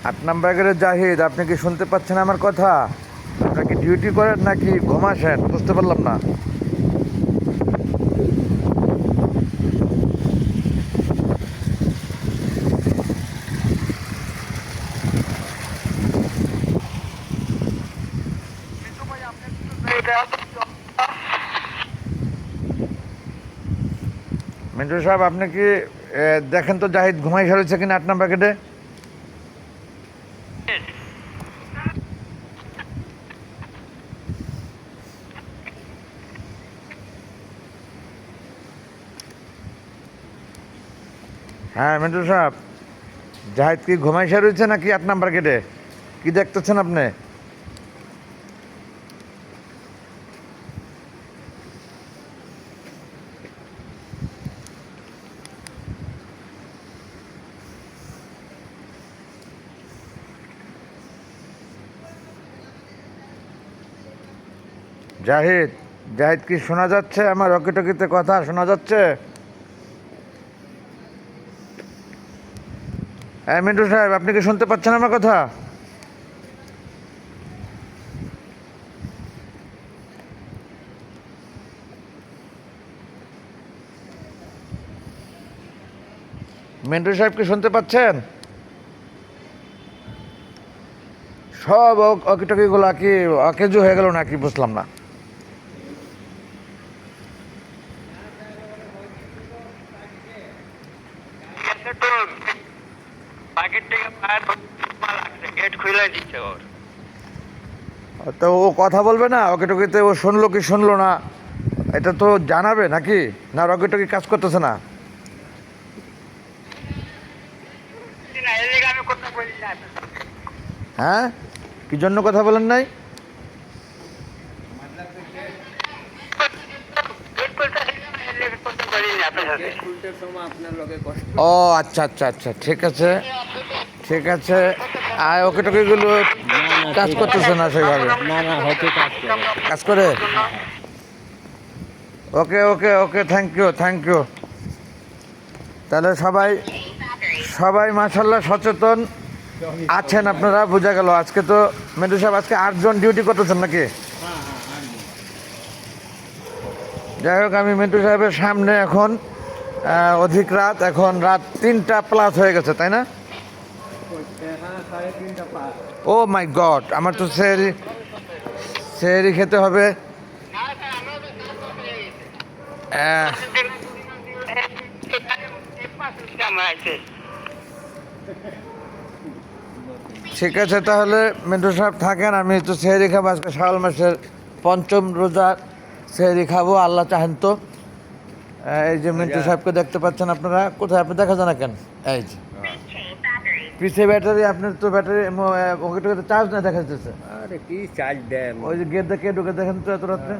8 নম্বর গেটের জাহিদ, আপনি কি শুনতে পাচ্ছেন আমার কথা? আপনার কি ডিউটি করেন নাকি ঘুমাসেন? বুঝতে পারলাম না। মিন্টু সাহেব, আপনি কি দেখেন তো জাহিদ ঘুমাই সারছে কিনা 8 নম্বর গেটে? হ্যাঁ মিন্টু সাহেব, জাহিদ কি ঘুমাই সারছে নাকি 8 নম্বর গেটে? কি দেখতেছেন আপনি? জাহিদ, জাহিদ কি শোনা যাচ্ছে? আমার রকিটকিতে কথা শোনা যাচ্ছে? হ্যাঁ মিন্টু সাহেব, আপনি কি শুনতে পাচ্ছেন আমার কথা? মিন্টু সাহেব কি শুনতে পাচ্ছেন? সব অকিটকিগুলো কি অকেজো হয়ে গেল নাকি বুঝলাম না। তো ও কথা বলবে না? অকিটকিতে ও শুনলো কি শুনলো না এটা তো জানাবে নাকি? না রকিটকি কাজ করতেছে না? হ্যাঁ, কি জন্য কথা বলেন নাই? ও আচ্ছা আচ্ছা আচ্ছা, ঠিক আছে ঠিক আছে। আর অকিটকিগুলো কাজ করতেছে না সেভাবে? কাজ করে? ওকে ওকে ওকে, থ্যাংক ইউ থ্যাংক ইউ। তাহলে সবাই সবাই মাশাল্লাহ সচেতন আছেন আপনারা, বোঝা গেল। আজকে তো মেন্টু সাহেব আজকে 8 জন ডিউটি করতেছেন নাকি? যাই হোক, আমি মিন্টু সাহেবের সামনে এখন অধিক রাত, এখন রাত 3টা+ হয়ে গেছে, তাই না? ও মাই গড, আমার তো সেহরি খেতে হবে। ঠিক আছে, তাহলে মিন্টু সাহেব থাকেন, আমি তো সেহরি খাবো। আজকে শাওয়াল মাসের 5ম রোজার সেহরি খাবো, আল্লাহ চাহেন তো। এই যে মিন্টু সাহেবকে দেখতে পাচ্ছেন আপনারা, কোথায় আপনি দেখা যায় না কেন? এই যে পিছিয়ে ব্যাটারি, আপনার তো ব্যাটারি ওকে চার্জ না দেখা যাচ্ছে। আরে কি চার্জ দেন? ওই যে গেট দেখে ঢুকে দেখেন তো এত রাত্রে।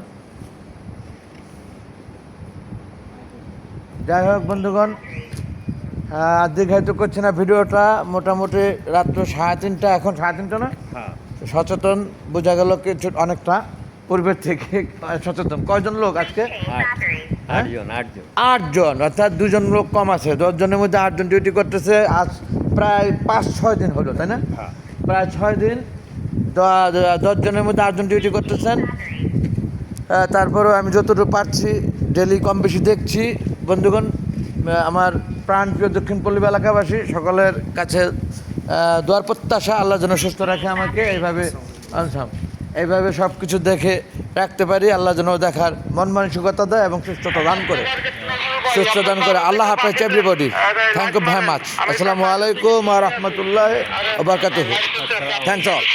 যাই হোক বন্ধুগণ, দীর্ঘায়িত করছি না ভিডিওটা। মোটামুটি রাত্র 3:30, এখন 3:30 না? সচেতন বোঝা গেল কিছু, অনেকটা পূর্বের থেকে সচেতন। কয়জন লোক আজকে? 8 জন, অর্থাৎ 2জন লোক কম আছে। 10 জনের মধ্যে 8 জন ডিউটি করতেছে। আজ প্রায় 5-6 দিন হলো, তাই না? প্রায় 6 দিন 10 জনের মধ্যে 8 জন ডিউটি করতেছেন। তারপরেও আমি যতটুকু পারছি ডেলি কম বেশি দেখছি। বন্ধুগণ, আমার প্রাণপ্রিয় দক্ষিণপল্লী এলাকাবাসী সকলের কাছে দোয়ার প্রত্যাশা, আল্লাহ যেন সুস্থ রাখে আমাকে, এইভাবে সব কিছু দেখে রাখতে পারি। আল্লাহ যেন দেখার মন মানসিকতা দেয় এবং সুস্থতা দান করে, আল্লাহ হাফেজ everybody. Thank you very much. আসসালামু আলাইকুম ওয়া রাহমাতুল্লাহি ওয়া বারাকাতুহু। Thanks all.